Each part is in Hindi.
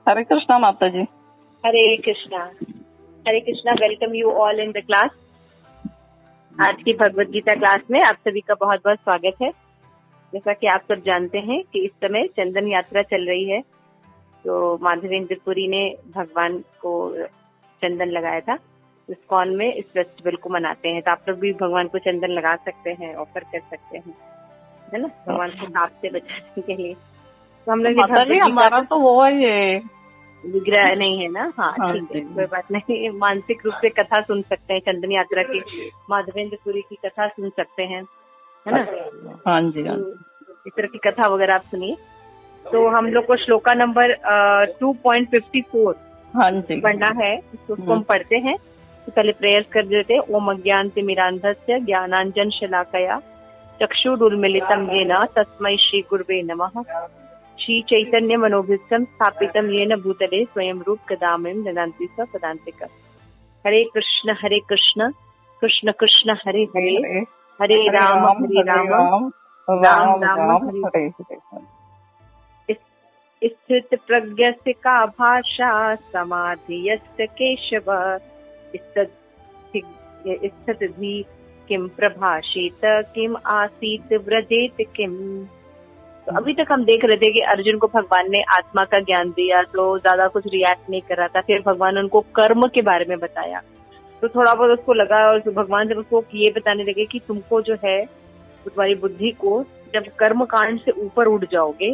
हरे कृष्णा माता ji. Hare Krishna. Hare Krishna. Welcome you all in the class. आज की भगवत गीता क्लास में आप सभी का बहुत बहुत स्वागत है। जैसा कि आप सब जानते हैं कि इस समय चंदन यात्रा चल रही है, तो माधवेंद्र पुरी ने भगवान को चंदन लगाया था। इस्कॉन में इस फेस्टिवल को मनाते हैं, तो आप लोग भी भगवान को चंदन लगा सकते हैं, ऑफर कर सकते हैं, है ना, भगवान को ताप से बचाने के लिए। तो हम लोग माता जी हमारा तो वो है ये विग्रह नहीं है ना। हाँ, हाँ ठीक है, जी। कोई बात नहीं। मानसिक रूप से कथा सुन सकते हैं, चंदन यात्रा की, माधवेंद्र पुरी की कथा सुन सकते हैं, है ना। हाँ जी। इस तरह की कथा वगैरह आप सुनिए। तो हम लोग को श्लोका नंबर 2.54 हाँ जी पढ़ना है, तो उसको हम पढ़ते हैं। तो पहले प्रेयर कर देते। ओम अज्ञानतिमिरान्धस्य ज्ञानांजन शलाकया चक्षुरुन्मीलितं येन तस्मै श्री गुरुवे नमः। श्री चैतन्य मनोभीष्टं स्थापितं येन भूतले स्वयं रूप कदा मह्यं ददाति स पदान्तिकः। हरे कृष्ण कृष्ण कृष्ण हरे हरे, हरे राम राम राम हरे हरे। स्थित प्रज्ञस्य का भाषा समाधियस्य केशव स्थितधि किम प्रभाषेत किम आसीत व्रजेत किम। तो अभी तक हम देख रहे थे कि अर्जुन को भगवान ने आत्मा का ज्ञान दिया, तो ज्यादा कुछ रिएक्ट नहीं कर रहा था। फिर भगवान ने उनको कर्म के बारे में बताया, तो थोड़ा बहुत उसको लगा, और भगवान जब उसको ये बताने लगे कि तुमको जो है, तुम्हारी बुद्धि को जब कर्म कांड से ऊपर उठ जाओगे,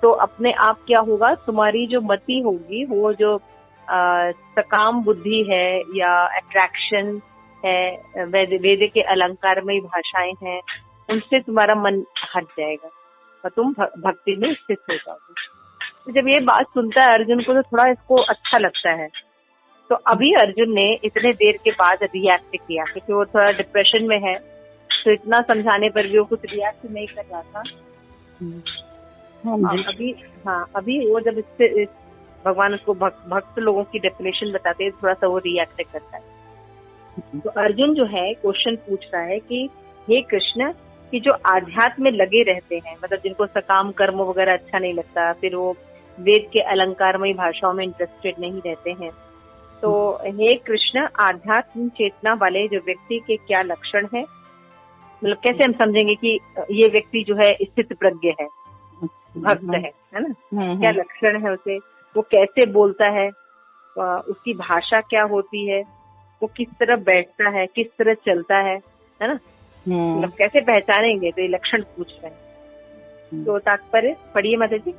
तो अपने आप क्या होगा, तुम्हारी जो मति होगी, वो जो सकाम बुद्धि है या अट्रैक्शन है, वेद के अलंकारमयी भाषाएं हैं, उनसे तुम्हारा मन हट जाएगा और तुम भक्ति में स्थित हो जाओगे। तो जब ये बात सुनता है अर्जुन को, तो थोड़ा इसको अच्छा लगता है। तो अभी अर्जुन ने इतने देर के बाद रिएक्ट किया, क्योंकि वो थोड़ा डिप्रेशन में है, तो इतना समझाने पर भी वो कुछ रिएक्ट नहीं कर रहा था। अभी वो जब इससे भगवान उसको भक्त लोगों की डेफिनेशन बताते हैं, थोड़ा सा वो रिएक्ट करता है। तो अर्जुन जो है क्वेश्चन पूछ रहा है कि हे कृष्ण, कि जो आध्यात्म में लगे रहते हैं, मतलब जिनको सकाम कर्म वगैरह अच्छा नहीं लगता, फिर वो वेद के अलंकारमयी भाषाओं में इंटरेस्टेड नहीं रहते हैं, तो हे कृष्ण, आध्यात्म चेतना वाले जो व्यक्ति के क्या लक्षण है, मतलब कैसे हम समझेंगे कि ये व्यक्ति जो है स्थित प्रज्ञ है, भक्त है ना, क्या लक्षण है उसे, वो कैसे बोलता है, उसकी भाषा क्या होती है, वो किस तरह बैठता है, किस तरह चलता है ना, मतलब कैसे पहचानेंगे, तो ये लक्षण पूछ रहे हैं। तो तात्पर्य पढ़िए माता जी।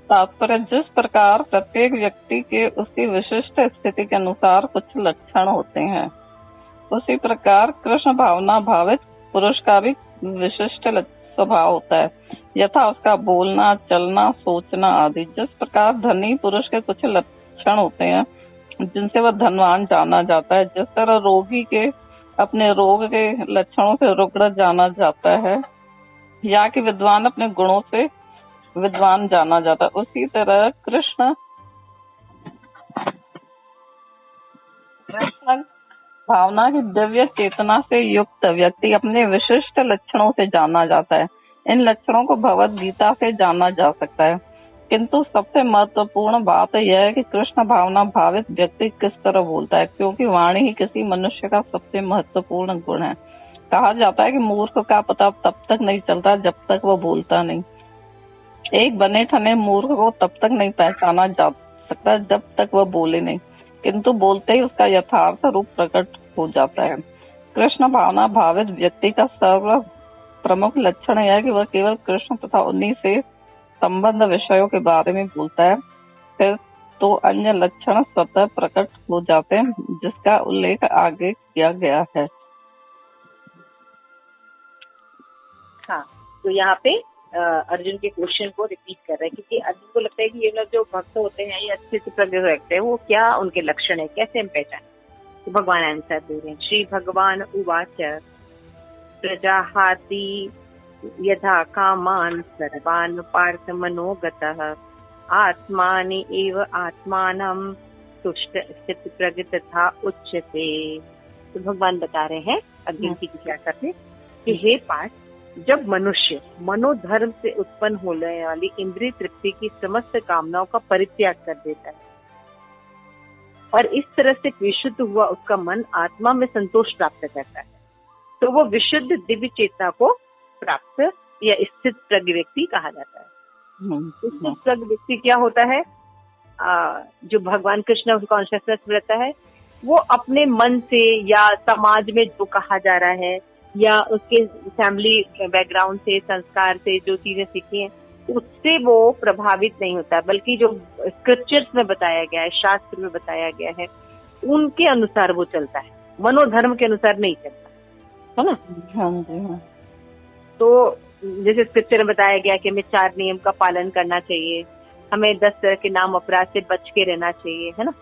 तात्पर्य, जिस प्रकार प्रत्येक व्यक्ति के उसकी विशिष्ट स्थिति के अनुसार कुछ लक्षण होते हैं, उसी प्रकार कृष्ण भावना भावित पुरुष का भी विशिष्ट स्वभाव होता है, यथा उसका बोलना, चलना, सोचना आदि। जिस प्रकार धनी पुरुष के कुछ लक्षण होते हैं जिनसे वह धनवान जाना जाता है, जिस तरह रोगी के अपने रोग के लक्षणों से रुग्ण जाना जाता है, या कि विद्वान अपने गुणों से विद्वान जाना जाता है, उसी तरह कृष्ण भावना की दिव्य चेतना से युक्त व्यक्ति अपने विशिष्ट लक्षणों से जाना जाता है। इन लक्षणों को भगवद गीता से जाना जा सकता है, किंतु सबसे महत्वपूर्ण बात यह है कि कृष्ण भावना भावित व्यक्ति किस तरह बोलता है, क्योंकि वाणी ही किसी मनुष्य का सबसे महत्वपूर्ण गुण है। कहा जाता है कि मूर्ख का पता तब तक नहीं चलता जब तक वो बोलता नहीं। एक बने ठने मूर्ख को तब तक नहीं पहचाना जा सकता जब तक वह बोले नहीं, किंतु बोलते ही उसका यथार्थ रूप प्रकट हो जाता है। कृष्ण भावना भावित व्यक्ति का सर्व प्रमुख लक्षण यह है कि वह केवल कृष्ण तथा उन्हीं से संबंध विषयों के बारे में बोलता है, फिर तो अन्य लक्षण स्वतः प्रकट हो जाते हैं, जिसका उल्लेख आगे किया गया है। हाँ, तो यहाँ पे अर्जुन के क्वेश्चन को रिपीट कर रहे हैं, क्योंकि अर्जुन को लगता है कि ये लोग जो भक्त होते हैं, ये अच्छे से प्रज्ञ व्यक्ति है, वो क्या उनके लक्षण है, कैसे हम पहचाने। तो भगवान आंसर दे रहे हैं। श्री भगवान उवाच प्रजाहाति यथा कामान सर्वान् पार्थ मनोगतः आत्मानि एव आत्मानं तुष्ट स्थित प्रज्ञ तथा उच्यते। तो भगवान बता रहे हैं अर्जुन की क्या करते कि हे पार्थ, जब मनुष्य मनोधर्म से उत्पन्न होने वाली इंद्रिय तृप्ति की समस्त कामनाओं का परित्याग कर देता है और इस तरह से विशुद्ध हुआ उसका मन आत्मा में संतोष प्राप्त करता है, तो वो विशुद्ध दिव्य चेतना को प्राप्त या स्थित प्रज्ञ व्यक्ति कहा जाता है। स्थित प्रज्ञ व्यक्ति क्या होता है? जो भगवान कृष्ण कॉन्शियसनेस में रहता है, वो अपने मन से या समाज में जो कहा जा रहा है या उसके फैमिली बैकग्राउंड से, संस्कार से जो चीजें सीखी हैं, उससे वो प्रभावित नहीं होता, बल्कि जो स्क्रिप्चर्स में बताया गया है, शास्त्र में बताया गया है, उनके अनुसार वो चलता है, मनोधर्म के अनुसार नहीं चलता, है ना? हाँ जी, हाँ। तो जैसे स्क्रिप्चर में बताया गया कि हमें 4 नियम का पालन करना चाहिए, हमें 10 तरह के नाम अपराध से बच के रहना चाहिए, है ना?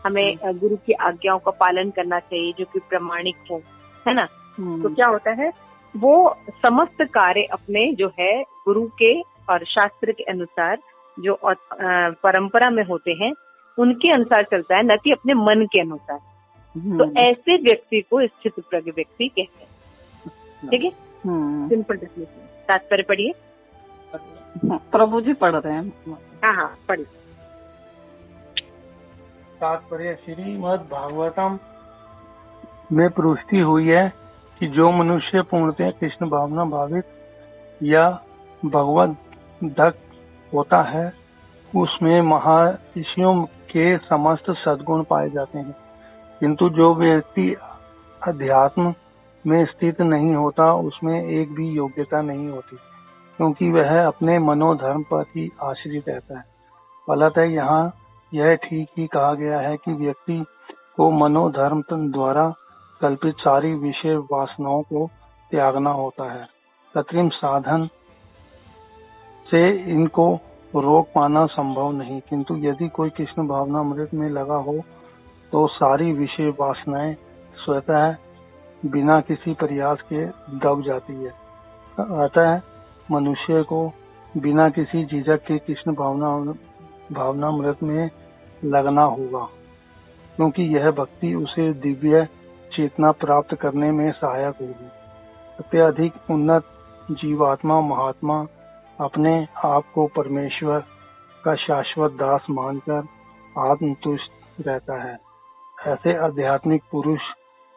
हमें गुरु की आज्ञाओं का पालन करना चाहिए जो कि प्रामाणिक हो, है ना? तो क्या होता है, वो समस्त कार्य अपने जो है गुरु के और शास्त्र के अनुसार जो परंपरा में होते हैं उनके अनुसार चलता है, न कि अपने मन के अनुसार। तो ऐसे व्यक्ति को स्थित प्रज्ञ व्यक्ति कहते हैं। ठीक है, सिंपल डेफिनेशन। तात्पर्य पढ़िए। प्रभु जी पढ़ रहे हैं। हाँ पढ़िए। तात्पर्य श्रीमद् भागवतम में पुष्टि हुई है कि जो मनुष्य पूर्णतः कृष्ण भावना भावित या भगवत भक्त होता है उसमें महर्षियों के समस्त सद्गुण पाए जाते हैं, किंतु जो व्यक्ति अध्यात्म में स्थित नहीं होता उसमें एक भी योग्यता नहीं होती, क्योंकि वह अपने मनोधर्म पर ही आश्रित रहता है। फलतः यहाँ यह ठीक ही कहा गया है कि व्यक्ति को मनोधर्म द्वारा कल्पित सारी विषय वासनाओं को त्यागना होता है। कृत्रिम साधन से इनको रोक पाना संभव नहीं, किंतु यदि कोई कृष्ण भावना अमृत में लगा हो तो सारी विषय वासनाएं स्वतः बिना किसी प्रयास के दब जाती है। अतः मनुष्य को बिना किसी झिझक के कृष्ण भावना अमृत में लगना होगा, क्योंकि यह भक्ति उसे दिव्य चेतना प्राप्त करने में सहायक होगी। अत्यधिक उन्नत जीवात्मा महात्मा अपने आप को परमेश्वर का शाश्वत दास मानकर आत्मतुष्ट रहता है। ऐसे आध्यात्मिक पुरुष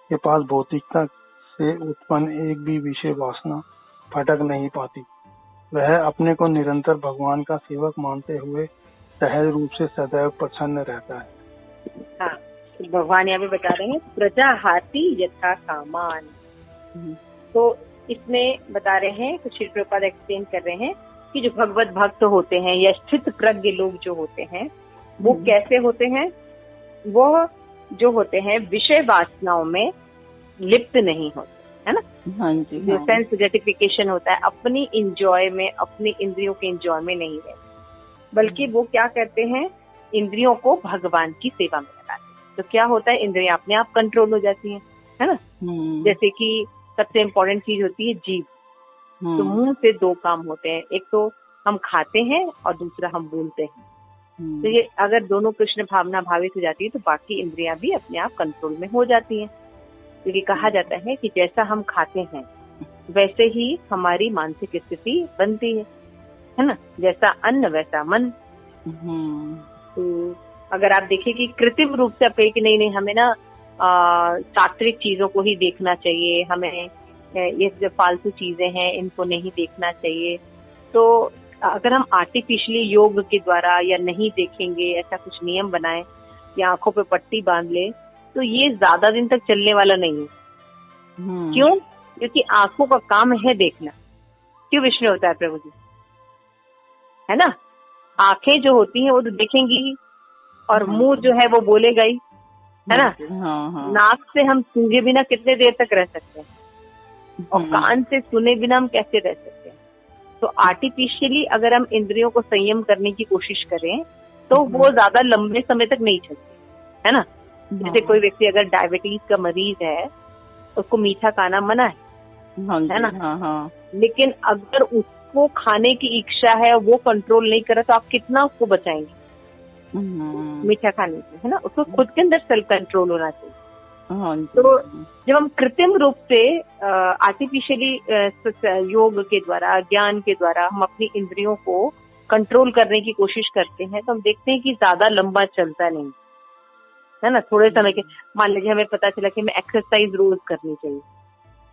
के पास भौतिकता से उत्पन्न एक भी विषय वासना फटक नहीं पाती। वह अपने को निरंतर भगवान का सेवक मानते हुए सहज रूप से सदैव प्रसन्न रहता है। हाँ, भगवान यहाँ पे बता रहे हैं प्रजा हाथी यथा कामान। तो इसमें बता रहे हैं, कुछ श्री प्रभुपाद एक्सप्लेन कर रहे हैं कि जो भगवत भक्त होते हैं या स्थित प्रज्ञ लोग जो होते हैं वो कैसे होते हैं। वो जो होते हैं विषय वासनाओं में लिप्त नहीं होते, है ना? हाँ जी, जो सेंस ग्रेटिफिकेशन होता है अपनी इंजॉय में, अपनी इंद्रियों के इंजॉय में नहीं रहते, बल्कि वो क्या करते हैं, इंद्रियों को भगवान की सेवा में लगाते हैं। तो क्या होता है, इंद्रियां अपने आप कंट्रोल हो जाती हैं, है ना? जैसे कि सबसे इम्पोर्टेंट चीज होती है जीभ। तो मुंह से 2 काम होते हैं, एक तो हम खाते हैं और दूसरा हम बोलते हैं। तो ये अगर दोनों कृष्ण भावना भावित हो जाती है तो बाकी इंद्रियां भी अपने आप कंट्रोल में हो जाती हैं। क्योंकि कहा जाता है कि जैसा हम खाते हैं वैसे ही हमारी मानसिक स्थिति बनती है ना? जैसा अन्न वैसा मन। तो अगर आप देखें कि कृत्रिम रूप से आप कहें कि नहीं हमें ना सात्विक चीजों को ही देखना चाहिए, हमें ये जो फालतू चीजें हैं इनको नहीं देखना चाहिए, तो अगर हम आर्टिफिशियली योग के द्वारा या नहीं देखेंगे, ऐसा कुछ नियम बनाएं या आंखों पे पट्टी बांध ले, तो ये ज्यादा दिन तक चलने वाला नहीं है। क्यों? क्योंकि आंखों का काम है देखना। क्यों विष्णु होता है प्रभु जी, है ना? आंखें जो होती हैं वो तो देखेंगी और मुंह जो है वो बोलेगा ही, है ना? नाक से हम सूंघे बिना कितने देर तक रह सकते हैं और कान से सुने बिना हम कैसे रह सकते हैं? तो आर्टिफिशियली अगर हम इंद्रियों को संयम करने की कोशिश करें तो वो ज्यादा लंबे समय तक नहीं चलते, है ना? जैसे कोई व्यक्ति अगर डायबिटीज का मरीज है, उसको मीठा खाना मना है ना? लेकिन अगर उसको खाने की इच्छा है, वो कंट्रोल नहीं करे, तो आप कितना उसको बचाएंगे मीठा खाने से, है ना? उसको खुद के अंदर सेल्फ कंट्रोल होना चाहिए। हाँ जी। तो जब हम कृत्रिम रूप से आर्टिफिशियली योग के द्वारा, ज्ञान के द्वारा हम अपनी इंद्रियों को कंट्रोल करने की कोशिश करते हैं, तो हम देखते हैं कि ज्यादा लंबा चलता नहीं है ना। थोड़े समय के, मान लीजिए हमें पता चला कि हमें एक्सरसाइज रोज करनी चाहिए,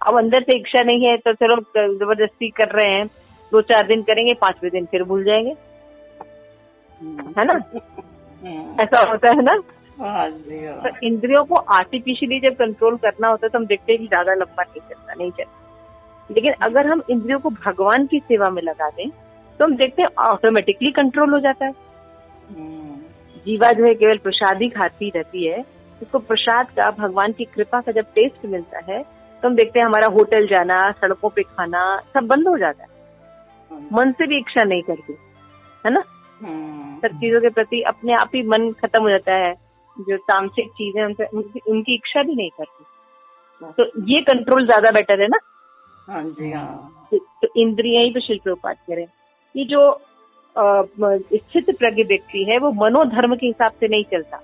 अब अंदर से इच्छा नहीं है तो चलो जबरदस्ती कर रहे हैं, 2-4 दिन करेंगे, 5वें दिन फिर भूल जाएंगे, है ना। ऐसा होता है ना। हाँ जी। तो इंद्रियों को आर्टिफिशियली जब कंट्रोल करना होता है तो हम देखते हैं कि ज्यादा लंबा नहीं चलता। लेकिन अगर हम इंद्रियों को भगवान की सेवा में लगा दें तो हम देखते हैं ऑटोमेटिकली कंट्रोल हो जाता है। जीवा जो है केवल प्रसाद ही खाती रहती है, उसको प्रसाद का, भगवान की कृपा का जब टेस्ट मिलता है तो हम देखते हैं हमारा होटल जाना, सड़कों पे खाना सब बंद हो जाता है, मन से भी इच्छा नहीं करती, है ना। सब चीजों के प्रति अपने आप ही मन खत्म हो जाता है, जो तामसिक चीजें उनकी इच्छा भी नहीं करती। तो ये कंट्रोल ज्यादा बेटर है ना। हाँ जी। हाँ। तो इंद्रियां ही तो शिल्प प्रपात करें। ये जो स्थित प्रज्ञ व्यक्ति है वो मनोधर्म के हिसाब से नहीं चलता,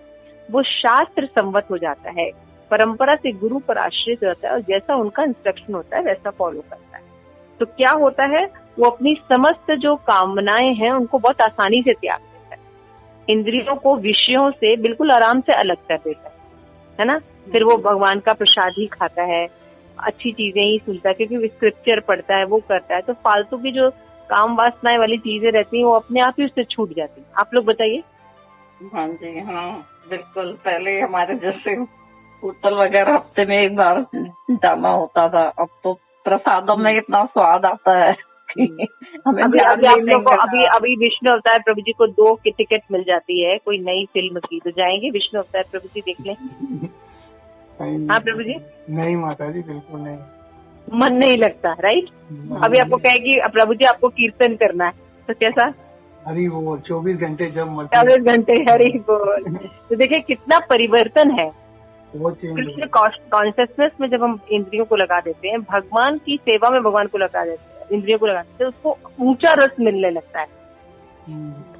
वो शास्त्र संवत हो जाता है, परंपरा से गुरु पर आश्रित रहता है और जैसा उनका इंस्ट्रक्शन होता है वैसा फॉलो करता है। तो क्या होता है, वो अपनी समस्त जो कामनाएं हैं उनको बहुत आसानी से त्याग देता है, इंद्रियों को विषयों से बिल्कुल आराम से अलग कर देता है ना। फिर वो भगवान का प्रसाद ही खाता है, अच्छी चीजें ही सुनता है, क्योंकि स्क्रिप्चर पढ़ता है, वो करता है। तो फालतू की जो काम वासनाएं वाली चीजें रहती हैं वो अपने आप ही उससे छूट जाती हैं। आप लोग बताइए। हाँ जी। हाँ बिल्कुल। पहले हमारे जैसे होटल वगैरह हफ्ते में एक बार जाना होता था, अब तो प्रसादों में इतना स्वाद आता है कि हमें अभी आप लोग को अभी विष्णु अवतार प्रभु जी को 2 की टिकट मिल जाती है कोई नई फिल्म की, तो जाएंगे विष्णु अवतार प्रभु जी देख लें। हाँ प्रभु जी। नहीं माता जी, बिल्कुल नहीं, मन नहीं लगता, राइट। अभी आपको कहे कि प्रभु जी आपको कीर्तन करना है, तो कैसा? अरे वो 24 घंटे जब 24 घंटे, हरी बोल। तो देखिए कितना परिवर्तन है। वो चेंज कृष्ण कॉन्शियसनेस में जब हम इंद्रियों को लगा देते हैं, भगवान की सेवा में भगवान को लगा देते हैं, इंद्रियों को लगा देते हैं, उसको ऊंचा रस मिलने लगता है।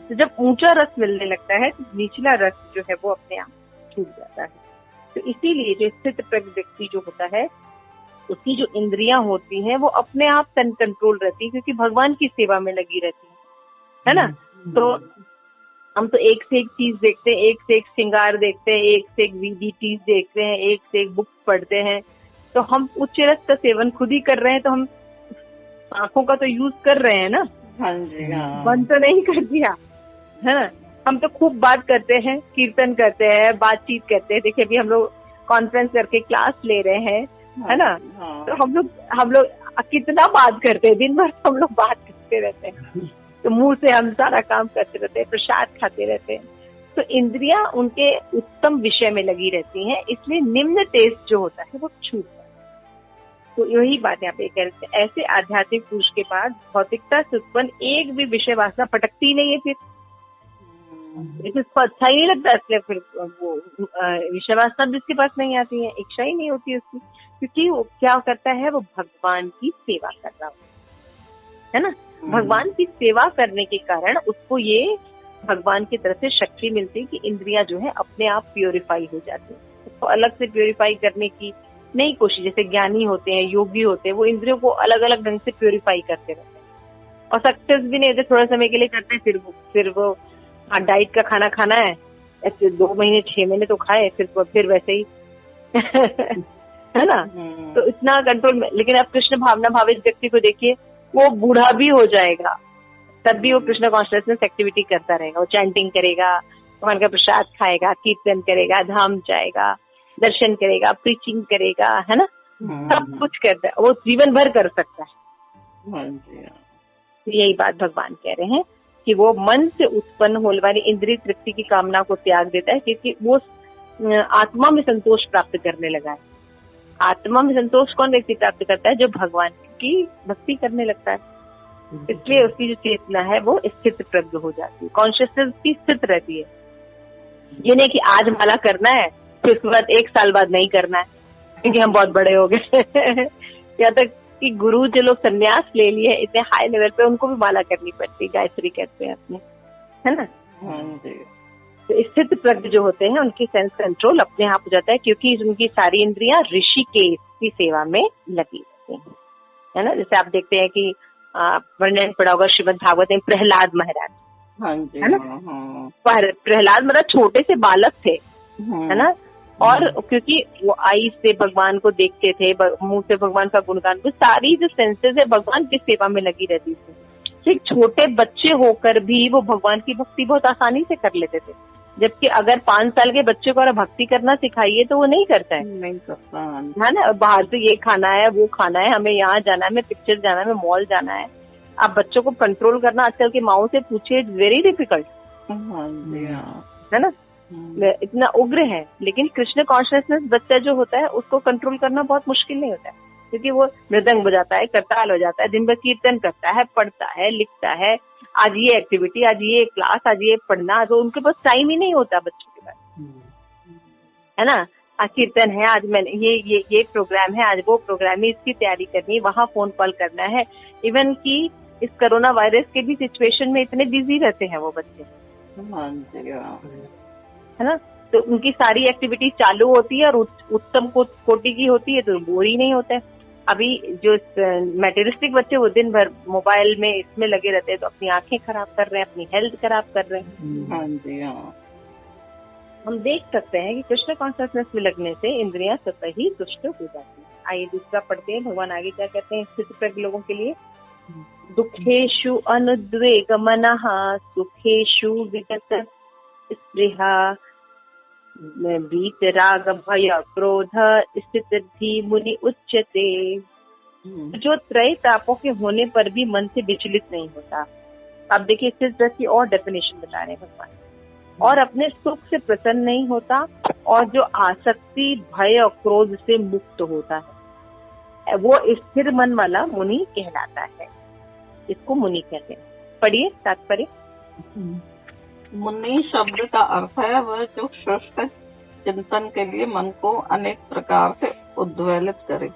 तो जब ऊंचा रस मिलने लगता है तो निचला रस जो है वो अपने आप छूट जाता है। तो इसीलिए जो स्थित प्रज्ञ व्यक्ति जो होता है उसकी जो इंद्रियां होती हैं वो अपने आप कंट्रोल रहती है, क्योंकि भगवान की सेवा में लगी रहती है ना। तो हम तो एक से एक चीज देखते हैं, एक से एक श्रृंगार देखते हैं, एक से एक VDTs देखते हैं, एक से एक बुक पढ़ते हैं। तो हम उच्च रस का सेवन खुद ही कर रहे हैं, तो हम आंखों का तो यूज कर रहे हैं ना। हाँ जी। हाँ। बंद तो नहीं कर दिया, है ना। हम तो खूब बात करते हैं, कीर्तन करते हैं, बातचीत करते हैं। देखिए अभी हम लोग कॉन्फ्रेंस करके क्लास ले रहे हैं, है ना। तो हम लोग कितना बात करते हैं, दिन भर हम लोग बात करते रहते हैं, तो मुंह से हम सारा काम करते रहते हैं, प्रसाद खाते रहते हैं। तो इंद्रियां उनके उत्तम विषय में लगी रहती हैं, इसलिए निम्न टेस्ट जो होता है वो छूटता है। तो यही बात यहाँ पे कह रहे थे, ऐसे आध्यात्मिक पुरुष के पास भौतिकता से उत्पन्न एक भी विषय वासना फटकती नहीं है। फिर इसको अच्छा ही नहीं लगता, इसलिए फिर वो विषय वासना जिसके पास नहीं आती है, इच्छा ही नहीं होती उसकी, क्योंकि वो क्या करता है, वो भगवान की सेवा कर रहा है ना। भगवान की सेवा करने के कारण उसको ये भगवान की तरफ से शक्ति मिलती है कि इंद्रियां जो है अपने आप प्योरीफाई हो जाती है। उसको अलग से प्योरीफाई करने की नहीं कोशिश, जैसे ज्ञानी होते हैं, योगी होते हैं, वो इंद्रियों को अलग अलग ढंग से प्योरीफाई करते रहते हैं और सक्सेस भी नहीं होते, थोड़े समय के लिए करते हैं, फिर वो डाइट का खाना खाना है, ऐसे 2 महीने 6 महीने तो खाए, फिर वैसे ही है ना। तो इतना कंट्रोल में। लेकिन आप कृष्ण भावना भावित व्यक्ति को देखिए, वो बूढ़ा भी हो जाएगा तब भी वो कृष्ण कॉन्शियसनेस एक्टिविटी करता रहेगा, वो चैंटिंग करेगा, भगवान का प्रसाद खाएगा, कीर्तन करेगा, धाम जाएगा, दर्शन करेगा, प्रीचिंग करेगा, है ना। सब कुछ करता है, वो जीवन भर कर सकता है। तो यही बात भगवान कह रहे हैं कि वो मन से उत्पन्न होने वाली इंद्रिय तृप्ति की कामना को त्याग देता है, क्योंकि वो आत्मा में संतोष प्राप्त करने लगा है। आत्मा में संतोष कौन व्यक्ति प्राप्त करता है? जो भगवान की भक्ति करने लगता है। इसलिए उसकी जो चेतना है वो स्थित प्रज्ञ हो जाती है, कॉन्शियसनेस की स्थित रहती है। ये नहीं कि आज माला करना है फिर उसके बाद 1 साल बाद नहीं करना है क्योंकि हम बहुत बड़े हो गए। यहाँ तक कि गुरु जो लोग संन्यास ले लिए इतने हाई लेवल पे, उनको भी माला करनी पड़ती है, गायत्री कहते हैं अपने, है ना। तो स्थित प्रज्ञ जो होते हैं उनकी सेंस कंट्रोल अपने आप हो जाता है, क्योंकि उनकी सारी इंद्रियां ऋषिकेश की सेवा में लगी रहती हैं, है ना। जैसे आप देखते हैं कि वर्णन पड़ा होगा श्रीमद् भागवत में प्रहलाद महाराज, हाँ जी, है ना। हाँ, प्रहलाद महाराज छोटे से बालक थे, हाँ, है ना, और क्योंकि वो आई से भगवान को देखते थे, मुंह से भगवान का गुणगान, वो सारी जो सेंसेस है भगवान की सेवा में लगी रहती थी। तो एक छोटे बच्चे होकर भी वो भगवान की भक्ति बहुत आसानी से कर लेते थे, जबकि अगर 5 साल के बच्चे को अगर भक्ति करना सिखाइए तो वो नहीं करता नहीं करता, है ना। बाहर से ये खाना है, वो खाना है, हमें यहाँ जाना है, हमें पिक्चर जाना है, हमें मॉल जाना है। आप बच्चों को कंट्रोल करना आजकल की माओ से पूछिए, इट्स वेरी डिफिकल्ट, हाँ जी, हाँ, है ना, इतना उग्र है। लेकिन कृष्ण कॉन्शियसनेस बच्चा जो होता है उसको कंट्रोल करना बहुत मुश्किल नहीं होता है, क्योंकि वो मृदंग बजाता है, करताल हो जाता है, दिन भर कीर्तन करता है, पढ़ता है, लिखता है, आज ये एक्टिविटी, आज ये क्लास, आज ये पढ़ना, तो उनके पास टाइम ही नहीं होता बच्चों के पास, है ना। आज कीर्तन है, आज मैंने ये प्रोग्राम है, आज वो प्रोग्राम है, इसकी तैयारी करनी है, वहाँ फोन कॉल करना है। इवन कि इस कोरोना वायरस के भी सिचुएशन में इतने बिजी रहते हैं वो बच्चे, हाँ जी, हाँ, है ना। तो उनकी सारी एक्टिविटी चालू होती है और उत्तम कोटि की होती है, तो बोर ही नहीं होता है। अभी जो मैटेरियलिस्टिक बच्चे वो दिन भर मोबाइल में इसमें लगे रहते हैं, तो अपनी आंखें खराब कर रहे हैं, अपनी हेल्थ खराब कर रहे हैं। हाँ जी, हाँ, हम देख सकते हैं कि कृष्ण कॉन्शियसनेस में लगने से इंद्रियां स्वतः ही तुष्ट हो जाती हैं। आइए दूसरा पढ़ते हैं, भगवान आगे क्या कहते हैं स्थित प्रज्ञ लोगों के लिए। दुखेषु अनुद्वेग मनः सुखेषु विगत स्पृहा वीतराग भय क्रोध स्थिति मुनि उच्यते। जो त्रय तापों के होने पर भी मन से विचलित नहीं होता। अब देखिए स्थित प्रज्ञ की और डेफिनेशन बता रहे हैं भगवान। और अपने सुख से प्रसन्न नहीं होता, और जो आसक्ति भय और क्रोध से मुक्त होता है, वो स्थिर मन वाला मुनि कहलाता है। इसको मुनि कहते हैं। पढ़िए तात्पर्य। मुनि शब्द का अर्थ है वह जो शुष्क चिंतन के लिए मन को अनेक प्रकार से उद्वेलित करे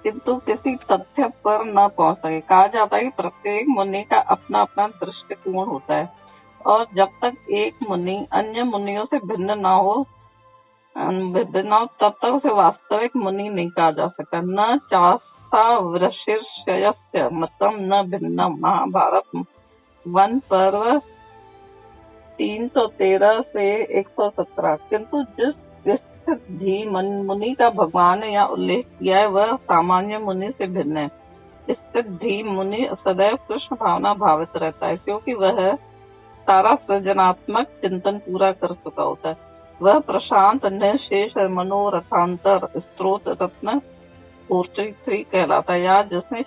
किंतु किसी तथ्य पर न पहुंच सके। कहा जाता है कि प्रत्येक मुनि का अपना अपना दृष्टिकोण होता है, और जब तक एक मुनि अन्य मुनियों से भिन्न न हो तब तक उसे वास्तविक मुनि नहीं कहा जा सकता। न चासा वृषिर्षयस्य मतम न भिन्नम। महाभारत वन पर्व 313 से 117। किंतु जिस धी मुनि का भगवान ने यहाँ उल्लेख किया है वह सामान्य मुनि से भिन्न है। स्थित धी मुनि सदैव कृष्ण भावना भावित रहता है, क्योंकि वह सारा सृजनात्मक चिंतन पूरा कर चुका होता है। वह प्रशांत निशेष मनोरथांतर स्त्रोत रत्न पूर्ति कहलाता है, या जिसने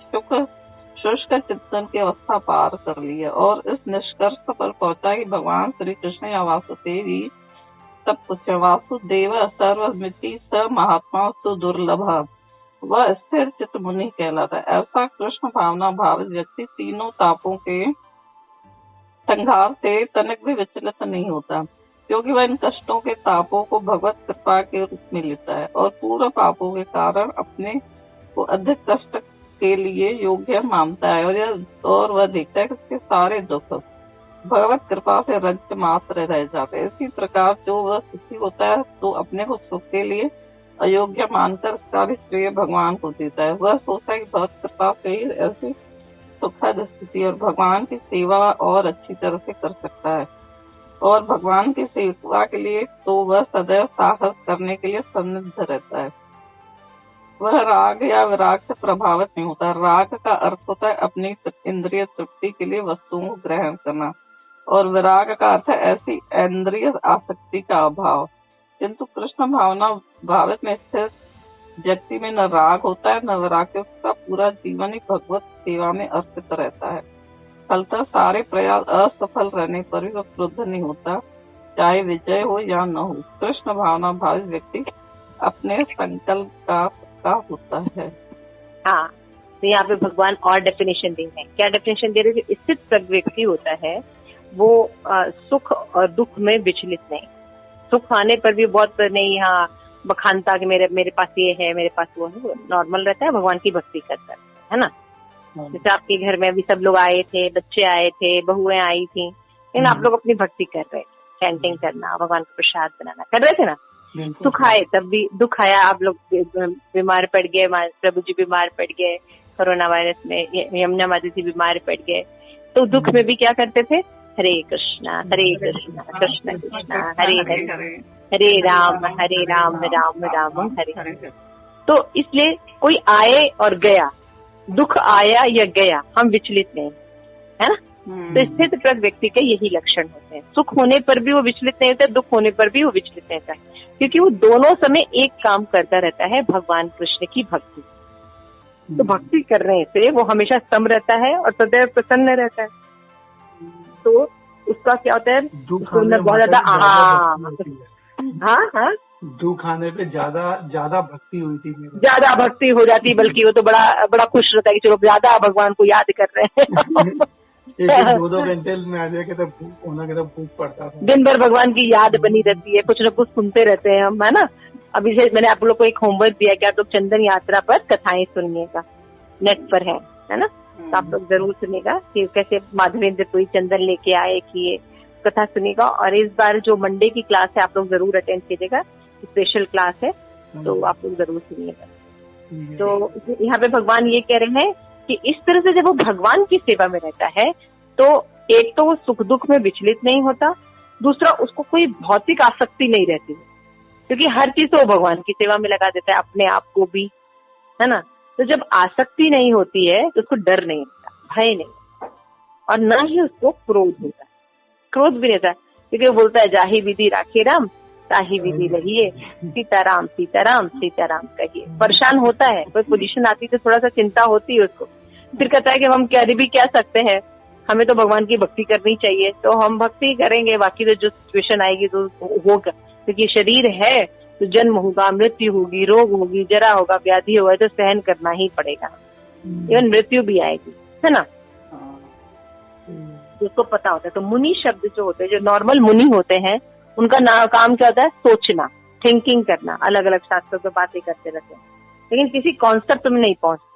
शुष्क चिंतन की अवस्था पार कर ली है और इस निष्कर्ष पर पहुंचा कि भगवान श्री कृष्ण या वासुदेव ही सब कुछ है। वासुदेव सर्वमिति स महात्मा सुदुर्लभ, वह स्थिर चित्त मुनि कहलाता है। ऐसा कृष्ण भावना भावित व्यक्ति तीनों तापों के संघार से तनिक भी विचलित नहीं होता, क्योंकि वह इन कष्टों के तापों को भगवत कृपा के रूप में लेता है और पूर्व पापों के कारण अपने को अधिक कष्ट के लिए योग्य मानता है, और वह देखता है कि उसके सारे दुख भगवत कृपा से रंज मात्र रह जाते हैं। इसी प्रकार जो वह सुखी होता है तो अपने को सुख के लिए अयोग्य मानकर सारी श्रेय भगवान को देता है। वह सोचता है कि भगवत कृपा से ही ऐसी सुखद स्थिति और भगवान की सेवा और अच्छी तरह से कर सकता है, और भगवान की सेवा के लिए तो वह सदैव साहस करने के लिए सन्निध रहता है। वह राग या विराग से प्रभावित नहीं होता। राग का अर्थ होता है अपनी इंद्रिय तृप्ति के लिए वस्तुओं को ग्रहण करना, और विराग का अर्थ है ऐसी इंद्रिय आसक्ति का अभाव। किंतु कृष्ण भावना भावित में स्थित व्यक्ति में न राग होता है न विराग, उसका पूरा जीवन ही भगवत सेवा में अर्पित रहता है। फलतः सारे प्रयास असफल रहने पर भी वह क्रुद्ध नहीं होता, चाहे विजय हो या न हो। कृष्ण भावना भावित व्यक्ति अपने संकल्प का होता है। हाँ, तो यहाँ पे भगवान और डेफिनेशन दे रहे हैं। क्या डेफिनेशन दे रहे हैं? जो स्थित प्रज्ञ व्यक्ति होता है वो सुख और दुख में विचलित नहीं। सुख आने पर भी बहुत नहीं यहाँ बखानता कि मेरे पास ये है, मेरे पास वो है, नॉर्मल रहता है, भगवान की भक्ति करता है ना। जैसे आपके घर में अभी सब लोग आए थे, बच्चे आए थे, बहुएं आई थी, लेकिन आप लोग अपनी भक्ति कर रहे थे, चैंटिंग करना, भगवान को प्रसाद बनाना, कर रहे थे ना। बिल्कुल। सुख आए तब भी दुख आया, आप लोग बीमार पड़ गए, प्रभु जी बीमार पड़ गए कोरोना वायरस में, यमुना माता जी बीमार पड़ गए, तो दुख में भी क्या करते थे, हरे कृष्णा कृष्ण कृष्ण हरे हरे, हरे राम राम राम हरे हरे। तो इसलिए कोई आए और गया, दुख आया या गया, हम विचलित नहीं, है ना। तो स्थित प्रज्ञ व्यक्ति के यही लक्षण होते हैं। सुख होने पर भी वो विचलित नहीं होता, दुख होने पर भी वो विचलित नहीं होता, क्योंकि वो दोनों समय एक काम करता रहता है, भगवान कृष्ण की भक्ति। तो भक्ति करने से वो हमेशा सम रहता है और सदैव प्रसन्न रहता है। तो उसका क्या होता है, बहुत ज्यादा हाँ दुख आने पे ज्यादा भक्ति हुई थी मेरी, ज्यादा भक्ति हो जाती, बल्कि वो तो बड़ा खुश रहता है कि चलो ज्यादा भगवान को याद कर रहे हैं। एक 2 घंटे में आ जाए तो भूख पड़ता था, दिन भर भगवान की याद बनी रहती है, कुछ न कुछ सुनते रहते हैं हम, है ना। अभी से मैंने आप लोग को एक होमवर्क दिया कि आप लोग चंदन यात्रा पर कथाएं सुनिएगा, नेट पर है ना। तो आप लोग जरूर सुनिएगा कि कैसे माधवेंद्र कोई चंदन लेके आए, कि ये कथा सुनिएगा। और इस बार जो मंडे की क्लास है आप लोग जरूर अटेंड कीजिएगा, स्पेशल क्लास है, तो आप लोग जरूर सुनिएगा। तो यहाँ पे भगवान ये कह रहे हैं कि इस तरह से जब वो भगवान की सेवा में रहता है तो एक तो वो सुख दुख में विचलित नहीं होता, दूसरा उसको कोई भौतिक आसक्ति नहीं रहती, क्योंकि हर चीज तो वो भगवान की सेवा में लगा देता है, अपने आप को भी, है ना। तो जब आसक्ति नहीं होती है तो उसको डर नहीं होता, भय नहीं होता, और न ही उसको क्रोध होता है, क्रोध भी नहीं होता, क्योंकि वो बोलता है जाहि विधि राखे राम ताहि विधि रहिए, सीताराम सीताराम सीताराम कहिए। परेशान होता है, कोई पोजीशन आती तो थोड़ा सा चिंता होती है उसको, फिर कहता है कि हम क्या सकते हैं, हमें तो भगवान की भक्ति करनी चाहिए, तो हम भक्ति करेंगे, बाकी तो जो सिचुएशन आएगी तो होगा, क्योंकि शरीर है तो जन्म होगा, मृत्यु होगी, रोग होगी, जरा होगा, व्याधि होगा, तो सहन करना ही पड़ेगा, इवन मृत्यु भी आएगी, है ना। उसको पता होता है। तो मुनि शब्द जो होते हैं, जो नॉर्मल मुनि होते हैं, उनका काम क्या होता है, सोचना, थिंकिंग करना, अलग अलग शास्त्रों पे बातें करते रहते हैं, लेकिन किसी कॉन्सेप्ट में नहीं पहुंचते।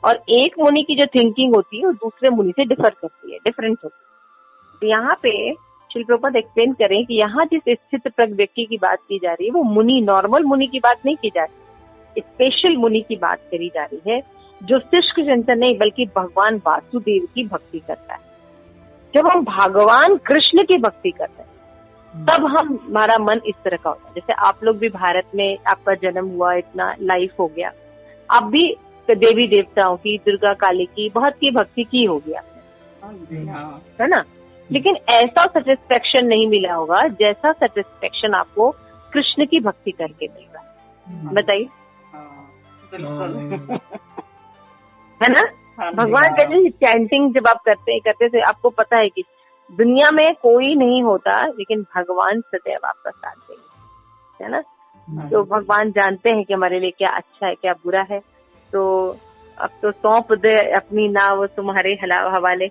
और एक मुनि की जो थिंकिंग होती है वो दूसरे मुनि से डिफर करती है, डिफरेंट होती है। तो यहाँ पे श्रील प्रभुपाद एक्सप्लेन करें कि यहाँ जिस स्थित प्रज्ञ व्यक्ति की बात की जा रही है वो मुनि, नॉर्मल मुनि की बात नहीं की जा रही, स्पेशल मुनि की बात करी जा रही है, जो शिष्ट चिंतन नहीं बल्कि भगवान वासुदेव की भक्ति करता है। जब हम भगवान कृष्ण की भक्ति करते हैं तब हमारा मन इस तरह का होता है। जैसे आप लोग भी भारत में, आपका जन्म हुआ, इतना लाइफ हो गया, आप भी देवी देवताओं की, दुर्गा काली की बहुत की भक्ति की होगी आपने, है ना। लेकिन ऐसा सेटिस्फेक्शन नहीं मिला होगा जैसा सेटिस्फेक्शन आपको कृष्ण की भक्ति करके मिलेगा। बताइए, है ना। भगवान कहते हैं चैंटिंग जब आप करते थे, आपको पता है कि दुनिया में कोई नहीं होता लेकिन भगवान सदैव आपका साथ देंगे, है ना। तो भगवान जानते हैं कि हमारे लिए क्या अच्छा है क्या बुरा है, तो अब तो सौंप दे अपनी नाव तुम्हारे हवाले,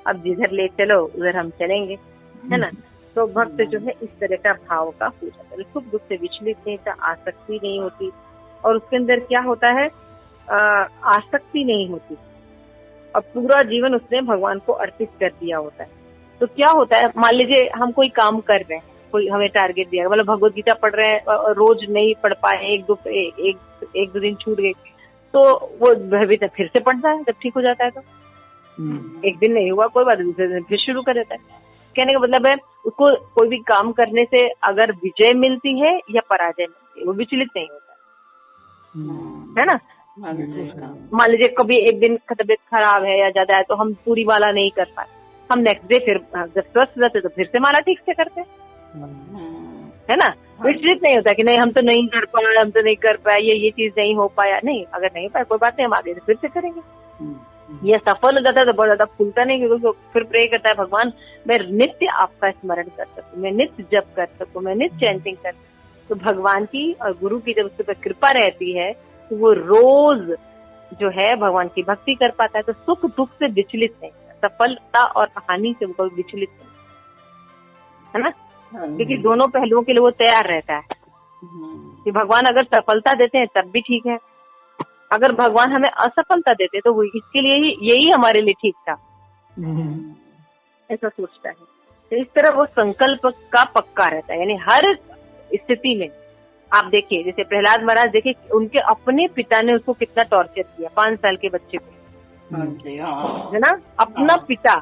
अब जिधर ले चलो उधर हम चलेंगे, है ना। तो भक्त जो है इस तरह का भाव का हो जाता है, सुख दुख से विचलित नहीं होता, आसक्ति नहीं होती, और उसके अंदर क्या होता है, आसक्ति नहीं होती, और पूरा जीवन उसने भगवान को अर्पित कर दिया होता है। तो क्या होता है, मान लीजिए हम कोई काम कर रहे हैं, कोई हमें टारगेट दिया, मतलब भगवत गीता पढ़ रहे हैं, रोज नहीं पढ़ पाए, एक दो दिन छूट गए, तो वो भयभीत फिर से पढ़ता है, जब ठीक हो जाता है तो एक दिन नहीं हुआ कोई बात, दूसरे दिन फिर शुरू कर देता है। कहने का मतलब है उसको कोई भी काम करने से अगर विजय मिलती है या पराजय मिलती है वो विचलित नहीं होता, है ना। मान लीजिए कभी एक दिन तबियत खराब है या ज्यादा है तो हम पूरी माला नहीं कर पाए, हम नेक्स्ट डे फिर जब स्वस्थ रहते तो फिर से माला ठीक से करते, है ना। विचलित नहीं होता कि नहीं हम तो नहीं कर पाए, हम तो नहीं कर पाए, ये चीज नहीं हो पाया, नहीं, अगर नहीं पाया कोई बात नहीं, हम आगे से फिर से करेंगे। ये सफल हो जाता है तो बहुत ज्यादा फूलता नहीं, क्योंकि फिर प्रे करता है भगवान मैं नित्य आपका स्मरण कर सकूं, मैं नित्य जप कर सकूं, मैं नित्य चैंटिंग कर सकूं। तो भगवान की और गुरु की जब उसके पर कृपा रहती है तो वो रोज जो है भगवान की भक्ति कर पाता है, तो सुख दुख से विचलित नहीं, सफलता और हानि से वो विचलित नहीं, है ना। क्योंकि दोनों पहलुओं के लिए वो तैयार रहता है कि भगवान अगर सफलता देते हैं तब भी ठीक है, अगर भगवान हमें असफलता देते तो वो इसके लिए ही, यही हमारे लिए ठीक था, ऐसा सोचता है। तो इस तरह वो संकल्प का पक्का रहता है, यानी हर स्थिति में। आप देखिए जैसे प्रहलाद महाराज, देखिए उनके अपने पिता ने उसको कितना टॉर्चर किया, 5 साल के बच्चे को, हाँ जी, हाँ, है ना, अपना हाँ। पिता,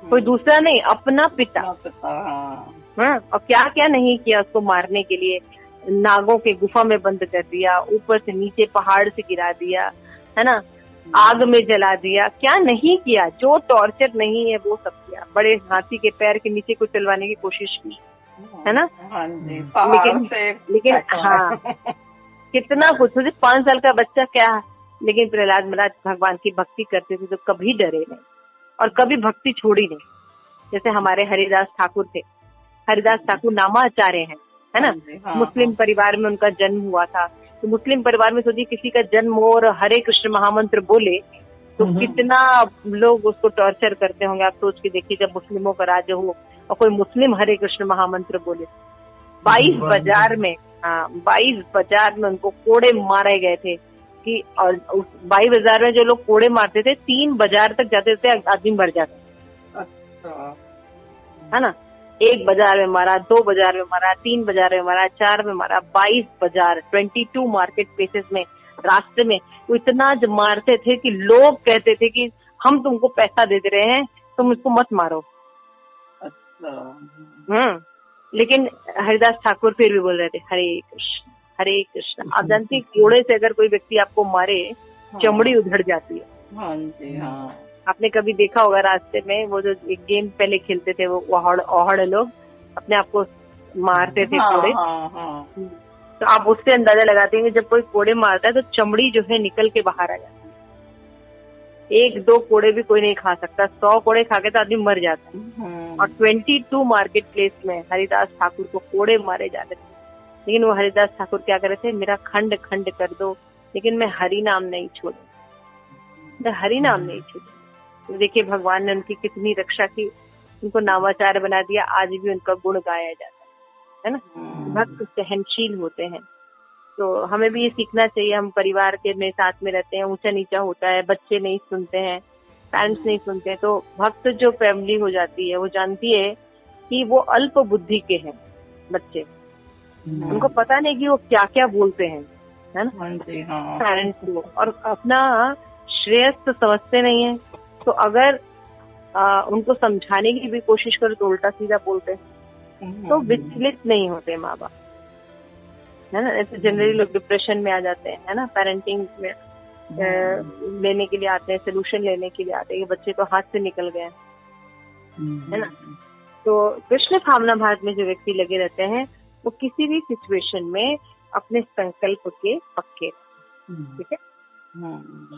कोई दूसरा नहीं, अपना पिता। हाँ, हाँ, और क्या क्या नहीं किया उसको मारने के लिए, नागों के गुफा में बंद कर दिया, ऊपर से नीचे पहाड़ से गिरा दिया, है ना, आग में जला दिया, क्या नहीं किया, जो टॉर्चर नहीं है वो सब किया। बड़े हाथी के पैर के नीचे को चलवाने की कोशिश की, है ना, हाँ जी, पहाड़ से लेकिन हाँ, कितना कुछ, 5 साल का बच्चा क्या, लेकिन प्रहलाद महाराज भगवान की भक्ति करते थे तो कभी डरे नहीं और कभी भक्ति छोड़ी नहीं। जैसे हमारे हरिदास ठाकुर थे, हरिदास ठाकुर नामाचार्य हैं, है ना, हाँ, मुस्लिम परिवार में उनका जन्म हुआ था। तो मुस्लिम परिवार में सोचिए किसी का जन्म हो और हरे कृष्ण महामंत्र बोले तो कितना लोग उसको टॉर्चर करते होंगे। आप सोच के देखिए, जब मुस्लिमों का राज्य हो और कोई मुस्लिम हरे कृष्ण महामंत्र बोले, 22 बाजार में, हाँ 22 बाजार में उनको कोड़े मारे गए थे कि, और उस 22 बाजार में जो लोग कोड़े मारते थे, 3 बाजार तक जाते थे आदमी मर जाता, अच्छा, है ना। 1 बाजार में मारा, 2 बाजार में मारा, 3 बाजार में मारा, 4 में मारा, 22 बाजार, 22 मार्केट प्लेसेस में, रास्ते में वो इतना जब मारते थे कि लोग कहते थे कि हम तुमको पैसा दे दे रहे हैं, तुम इसको मत मारो। अच्छा, लेकिन हरिदास ठाकुर फिर भी बोल रहे थे हरे कृष्ण हरे कृष्ण। आप जानती है कोड़े से अगर कोई व्यक्ति आपको मारे, चमड़ी उधड़ जाती है। हाँ जी, हाँ, आपने कभी देखा होगा रास्ते में वो जो एक गेम पहले खेलते थे, वो ओहड़ लोग अपने आप को मारते थे कोड़े। हाँ, हाँ, तो आप उससे अंदाजा लगाते हैं कि जब कोई कोड़े मारता है तो चमड़ी जो है निकल के बाहर आ जाती है। 1-2 कोड़े भी कोई नहीं खा सकता, 100 कोड़े खा के तो आदमी मर जाता है। और 22 मार्केट प्लेस में हरिदास ठाकुर को कोड़े मारे जाते थे, लेकिन वो हरिदास ठाकुर क्या करे थे, मेरा खंड खंड कर दो लेकिन मैं हरि नाम नहीं छोड़ू, मैं हरि नाम नहीं छोड़ू। तो देखिए भगवान ने उनकी कितनी रक्षा की, उनको नामाचार्य बना दिया, आज भी उनका गुण गाया जाता है ना। भक्त सहनशील होते हैं, तो हमें भी ये सीखना चाहिए। हम परिवार के में साथ में रहते हैं, ऊंचा नीचा होता है, बच्चे नहीं सुनते हैं, पेरेंट्स नहीं सुनते हैं, तो भक्त जो फैमिली हो जाती है वो जानती है कि वो अल्प बुद्धि के हैं बच्चे, उनको पता नहीं कि वो क्या क्या बोलते हैं, है ना, पेरेंट्स को, और अपना श्रेयस तो समझते नहीं है। तो अगर उनको समझाने की भी कोशिश करो तो उल्टा सीधा बोलते हैं, तो विचलित नहीं होते माँ बाप, है ना। ऐसे जनरली लोग डिप्रेशन में आ जाते हैं, है ना, पेरेंटिंग में लेने के लिए आते हैं, सोल्यूशन लेने के लिए आते हैं, ये बच्चे तो हाथ से निकल गए, है ना। तो कृष्ण भावना भारत में जो व्यक्ति लगे रहते हैं वो किसी भी सिचुएशन में अपने संकल्प के पक्के, ठीक है।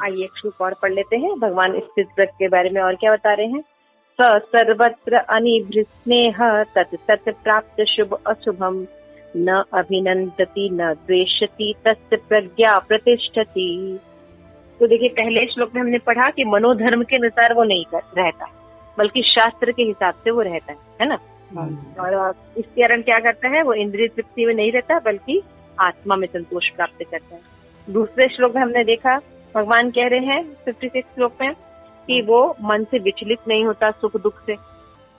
आइए एक श्लोक और पढ़ लेते हैं, भगवान स्थित व्रत के बारे में और क्या बता रहे हैं। स सर्वत्र अनिभृस्नेह तत् तत् प्राप्त शुभ अशुभम न अभिनंदति न द्वेषति तस्य प्रज्ञा प्रतिष्ठति। तो देखिए पहले श्लोक में हमने पढ़ा कि मनोधर्म के अनुसार वो नहीं रहता, बल्कि शास्त्र के हिसाब से वो रहता है ना। और इस कारण क्या करता है, वो इंद्रिय तृप्ति में नहीं रहता बल्कि आत्मा में संतोष प्राप्त करता है। दूसरे श्लोक में हमने देखा भगवान कह रहे हैं 56 श्लोक में कि वो मन से विचलित नहीं होता सुख दुख से,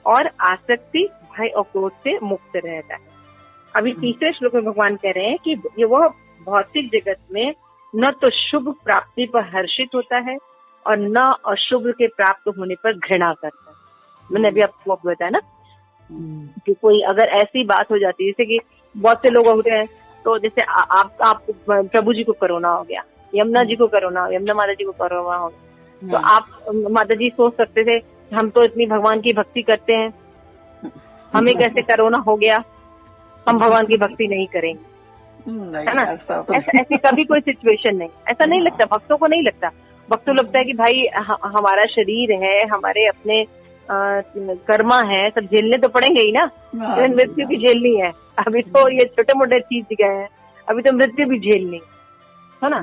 और आसक्ति भय और क्रोध से मुक्त रहता है। अभी तीसरे श्लोक में भगवान कह रहे हैं कि ये वह भौतिक जगत में न तो शुभ प्राप्ति पर हर्षित होता है और न अशुभ के प्राप्त होने पर घृणा करता है। मैंने अभी आपको बताया ना कि कोई अगर ऐसी बात हो जाती है, जैसे कि बहुत से लोग होते हैं, तो जैसे आप प्रभु जी को कोरोना हो गया, यमुना जी को कोरोना हो गया, यमुना माता जी को कोरोना हो गया, तो आप माता जी सोच सकते थे हम तो इतनी भगवान की भक्ति करते हैं, हमें कैसे कोरोना हो गया, हम भगवान की भक्ति नहीं करेंगे, है ना। ऐसी कभी कोई सिचुएशन नहीं, ऐसा नहीं लगता भक्तों को, नहीं लगता। भक्तों लगता है कि भाई हमारा शरीर है, हमारे अपने कर्मा है, सब झेलने तो पड़ेंगे ही ना, मृत्यु भी झेलनी है। अभी तो ये छोटे मोटे चीज गए हैं, अभी तो मृत्यु भी झेलनी है ना।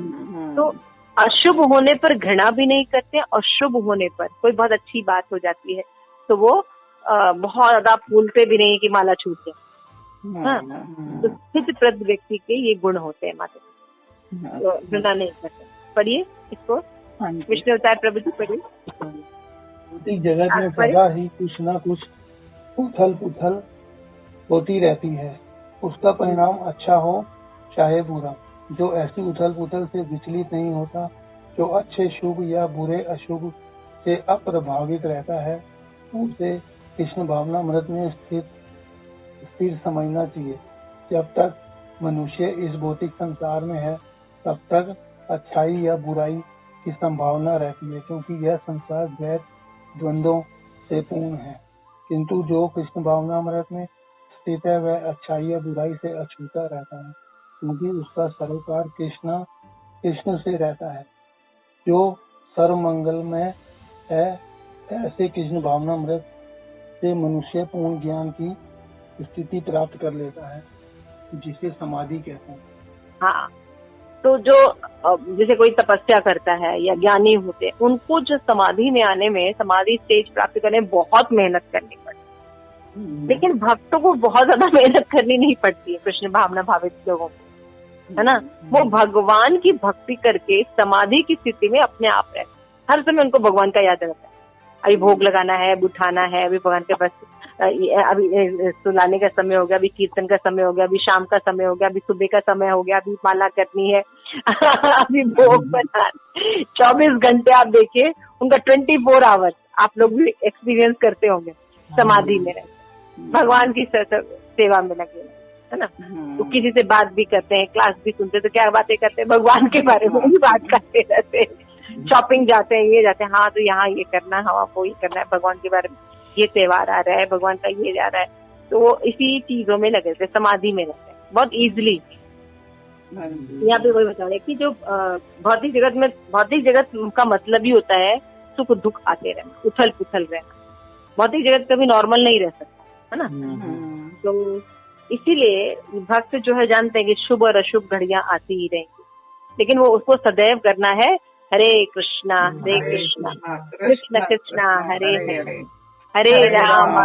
तो अशुभ होने पर घृणा भी नहीं करते, और शुभ होने पर कोई बहुत अच्छी बात हो जाती है तो वो बहुत ज्यादा फूलते भी नहीं कि माला छूट जाए। तो स्थित प्रद व्यक्ति के ये गुण होते हैं माता, तो घृणा नहीं करते। पढ़िए इसको, विष्णु अवतार प्रभु जी पढ़िए। जगत में सदा ही कुछ ना कुछ उथल पुथल होती रहती है। उसका परिणाम अच्छा हो चाहे बुरा। जो ऐसी उथल पुथल से विचलित नहीं होता, जो अच्छे शुभ या बुरे अशुभ से अप्रभावित रहता है, उसे कृष्ण भावनामृत में स्थिर समझना चाहिए। जब तक मनुष्य इस भौतिक संसार में है, तब तक अच्छाई या बुराई की संभावना रहती है, क्योंकि यह संसार द्वैत द्वंद्वों से पूर्ण है। किंतु जो कृष्ण भावनामृत में स्थित है, वह अच्छाई या बुराई से अछूता रहता है, क्योंकि उसका सरोकार कृष्ण से रहता है, जो सर्वमंगलमय है। ऐसे कृष्ण भावनामृत से मनुष्य पूर्ण ज्ञान की स्थिति प्राप्त कर लेता है, जिसे समाधि कहते हैं। हाँ, तो जो जैसे कोई तपस्या करता है या ज्ञानी होते हैं, उनको जो समाधि में आने में, समाधि स्टेज प्राप्त करने में बहुत मेहनत करनी पड़ती है। लेकिन भक्तों को बहुत ज्यादा मेहनत करनी नहीं पड़ती है, कृष्ण भावना भावित लोगों को, है ना। वो भगवान की भक्ति करके समाधि की स्थिति में अपने आप रहते, हर समय उनको भगवान का याद रहता है। अभी भोग लगाना है, अब उठाना है, अभी भगवान के पास, अभी सुनाने का समय हो गया, अभी कीर्तन का समय हो गया, अभी शाम का समय हो गया, अभी सुबह का समय हो गया, अभी माला करनी है, अभी भोग बना। 24 घंटे आप देखिए, उनका 24 आवर्स आप लोग भी एक्सपीरियंस करते होंगे, समाधि में रहते, भगवान की सेवा में लगे, है ना। तो किसी से बात भी करते हैं, क्लास भी सुनते, तो क्या बातें करते हैं, भगवान के बारे में भी बात करते रहते हैं। शॉपिंग जाते हैं, ये जाते हैं, हाँ तो यहाँ ये करना है, हाँ वो ये करना है, भगवान के बारे में, ये त्योहार आ रहा है, भगवान का ये जा रहा है, तो वो इसी चीजों में लगे थे, समाधि में रहते हैं बहुत इजीली। यहाँ पे वही बता रहे कि जो भौतिक जगत का मतलब ही होता है सुख दुख आते रहना, उथल पुथल रहना। भौतिक जगत कभी नॉर्मल नहीं रह सकता, है ना। तो इसीलिए भक्त जो है जानते हैं कि शुभ और अशुभ घड़ियां आती ही रहेंगी, लेकिन वो उसको सदैव करना है, हरे कृष्णा कृष्ण कृष्णा हरे हरे, हरे राम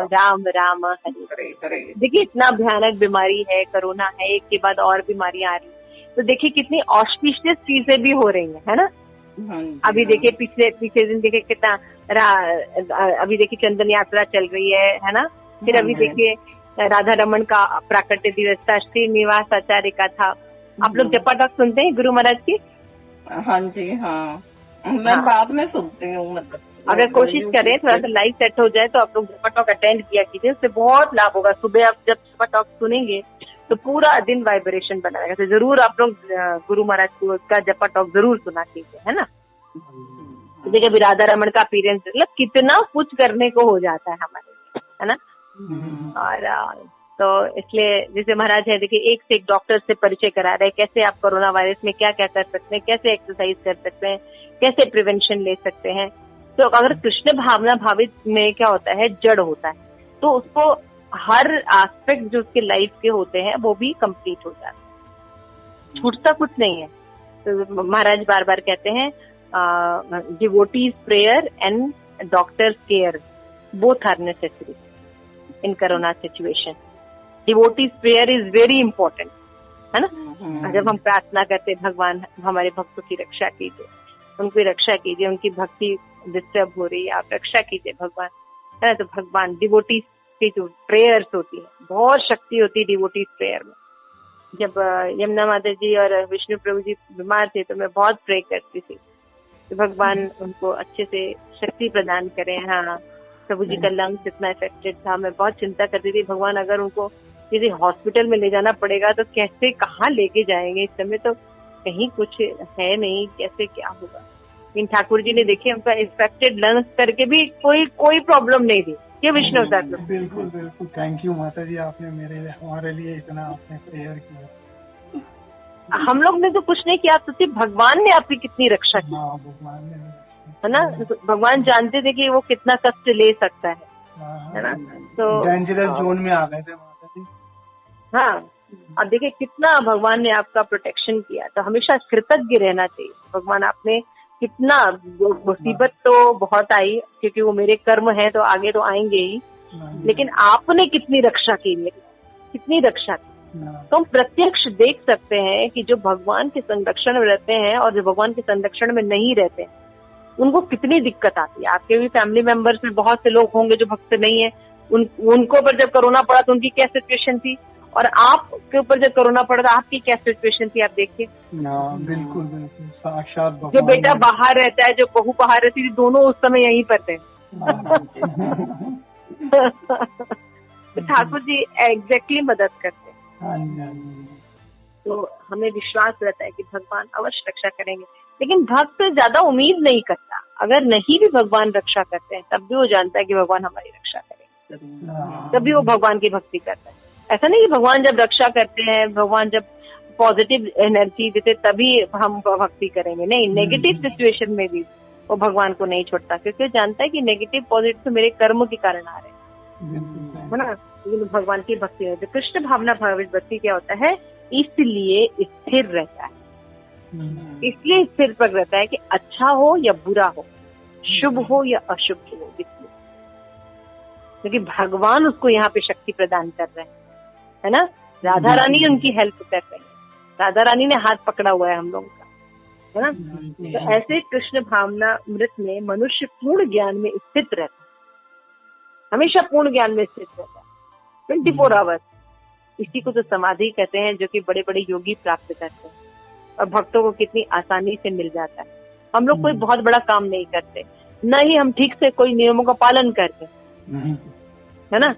राम राम हरे हरे। देखिए इतना भयानक बीमारी है, कोरोना है, एक के बाद और बीमारियां आ रही, तो देखिए कितनी ऑस्पिशियस चीजें भी हो रही है ना। अभी देखिए पिछले दिन देखिए कितना अभी देखिए चंदन यात्रा चल रही है ना। फिर अभी देखिए राधा रमन का प्राकट्य दिवस था, श्रीनिवास आचार्य का था। आप लोग जपा टॉक सुनते हैं गुरु महाराज की? हाँ जी, हाँ मैं बाद में सुनती हूँ, मतलब अगर कोशिश करें थोड़ा सा लाइव सेट हो जाए तो आप लोग जपा टॉक अटेंड किया कीजिए, उससे बहुत लाभ होगा। सुबह आप जब जपा टॉक सुनेंगे तो पूरा दिन वाइब्रेशन बना रहेगा, तो जरूर आप लोग गुरु महाराज का जपा टॉक जरूर सुना कीजिए, है ना। तो देखिए अभी राधा रमन का अपीयरेंस, मतलब कितना कुछ करने को हो जाता है हमारे, है ना। और तो इसलिए जैसे महाराज है, देखिए एक से एक डॉक्टर से परिचय करा रहे हैं, कैसे आप कोरोना वायरस में क्या क्या कर सकते हैं, कैसे एक्सरसाइज कर सकते हैं, कैसे प्रिवेंशन ले सकते हैं। तो अगर कृष्ण भावना भावित में क्या होता है, जड़ होता है, तो उसको हर एस्पेक्ट जो उसके लाइफ के होते हैं वो भी कंप्लीट हो जाता है, छूटता कुछ नहीं है। तो महाराज बार बार कहते हैं devotees prayer and doctors care both are necessary in corona situation. Devotees prayer is very important, है ना। जब हम प्रार्थना करते हैं, भगवान हमारे भक्तों की रक्षा कीजिए, उनकी रक्षा कीजिए, उनकी भक्ति डिस्टर्ब हो रही है, आप रक्षा कीजिए भगवान, है ना। तो भगवान डिवोटीज की जो प्रेयर्स होती है, बहुत शक्ति होती है डिवोटीज प्रेयर में। जब यमुना माता जी और विष्णु प्रभु जी बीमार थे तो मैं बहुत प्रे करती थी, तो भगवान उनको अच्छे से शक्ति प्रदान करें। हाँ, प्रभु जी का लंग्स इतना इफेक्टेड था, मैं बहुत चिंता करती थी, भगवान अगर उनको किसी हॉस्पिटल में ले जाना पड़ेगा तो कैसे, कहाँ लेके जाएंगे, इस समय तो कहीं कुछ है नहीं, कैसे क्या होगा। लेकिन ठाकुर जी ने देखिए उनका इन्फेक्टेड लंग्स करके भी कोई प्रॉब्लम नहीं थी। ये विष्णु सर, बिल्कुल बिल्कुल, थैंक यू माता जी, आपने हमारे लिए इतना आपने प्रेयर किया। हम लोग ने तो कुछ नहीं किया, तो भगवान ने आपकी कितनी रक्षा की, भगवान ने, है ना। भगवान जानते थे कि वो कितना कष्ट ले सकता है ना। तो डेंजरस जोन में आ गए थे माता जी। हाँ, अब देखिए कितना भगवान ने आपका प्रोटेक्शन किया, तो हमेशा कृतज्ञ रहना चाहिए। भगवान आपने कितना, मुसीबत तो बहुत आई क्योंकि वो मेरे कर्म है तो आगे तो आएंगे ही, लेकिन आपने कितनी रक्षा की मेरी, कितनी रक्षा की। तो हम प्रत्यक्ष देख सकते हैं कि जो भगवान के संरक्षण में रहते हैं और जो भगवान के संरक्षण में नहीं रहते हैं उनको कितनी दिक्कत आती है। आपके भी फैमिली मेंबर्स में बहुत से लोग होंगे जो भक्त नहीं है, उनको ऊपर जब कोरोना पड़ा तो उनकी क्या सिचुएशन थी, और आपके ऊपर जब कोरोना पड़ा तो आपकी क्या सिचुएशन थी, आप देखिए। बिल्कुल बिल्कुल, साक्षात जो भगवान बेटा बाहर रहता है, जो बहू बाहर रहती थी, दोनों उस समय यहीं पर थे। तो ठाकुर जी एग्जैक्टली मदद करते हैं। तो हमें विश्वास रहता है कि भगवान अवश्य रक्षा करेंगे, लेकिन भक्त ज्यादा उम्मीद नहीं करता। अगर नहीं भी भगवान रक्षा करते हैं तब भी वो जानता है कि भगवान हमारी रक्षा करेंगे, तभी वो भगवान की भक्ति करता है। ऐसा नहीं कि भगवान जब रक्षा करते हैं, भगवान जब पॉजिटिव एनर्जी देते तभी हम भक्ति करेंगे, नहीं, नेगेटिव सिचुएशन में भी वो भगवान को नहीं छोड़ता, क्योंकि वो जानता है कि नेगेटिव पॉजिटिव तो मेरे कर्म के कारण आ रहे हैं, है ना। लेकिन भगवान की भक्ति है, तो कृष्ण भावना भावित भक्ति क्या होता है, इसलिए स्थिर रहता है। इसलिए स्थिर पर रहता है कि अच्छा हो या बुरा हो, शुभ हो या अशुभ हो, इसलिए क्योंकि भगवान उसको यहाँ पे शक्ति प्रदान कर रहे हैं, है ना। राधा रानी उनकी हेल्प कर रही है, राधा रानी ने हाथ पकड़ा हुआ है हम लोगों का, है ना। तो ऐसे कृष्ण भावना अमृत में मनुष्य पूर्ण ज्ञान में स्थित रहता है, हमेशा पूर्ण ज्ञान में स्थित रहता है 24 आवर्स। इसी को तो समाधि कहते हैं, जो कि बड़े बड़े योगी प्राप्त करते हैं, और भक्तों को कितनी आसानी से मिल जाता है। हम लोग कोई बहुत बड़ा काम नहीं करते, न ही हम ठीक से कोई नियमों का पालन करते, है ना,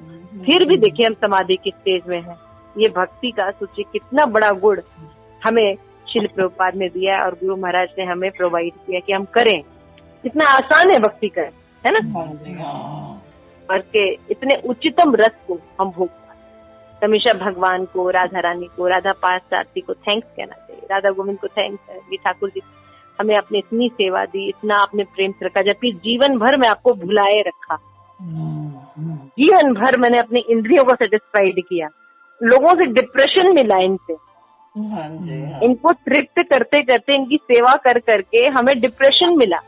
फिर भी देखिए हम समाधि की स्टेज में हैं। ये भक्ति का सोचिए कितना बड़ा गुण हमें शिल प्रभुपाद ने दिया है, और गुरु महाराज ने हमें प्रोवाइड किया कि हम करें। कितना आसान है भक्ति करें, है ना, और के इतने उच्चतम रस को हम भोग पाए। हमेशा भगवान को, राधा रानी को, राधा पार्थसारथी को थैंक्स कहना चाहिए, राधा गोविंद को थैंक्स है, ठाकुर जी हमें अपने इतनी सेवा दी, इतना आपने प्रेम से रखा, जबकि जीवन भर में आपको भुलाए रखा, जीवन भर मैंने अपनी इंद्रियों को सेटिस्फाइड किया, लोगों से डिप्रेशन मिला इनसे, इनको तृप्त करते करते, इनकी सेवा कर करके हमें डिप्रेशन मिला,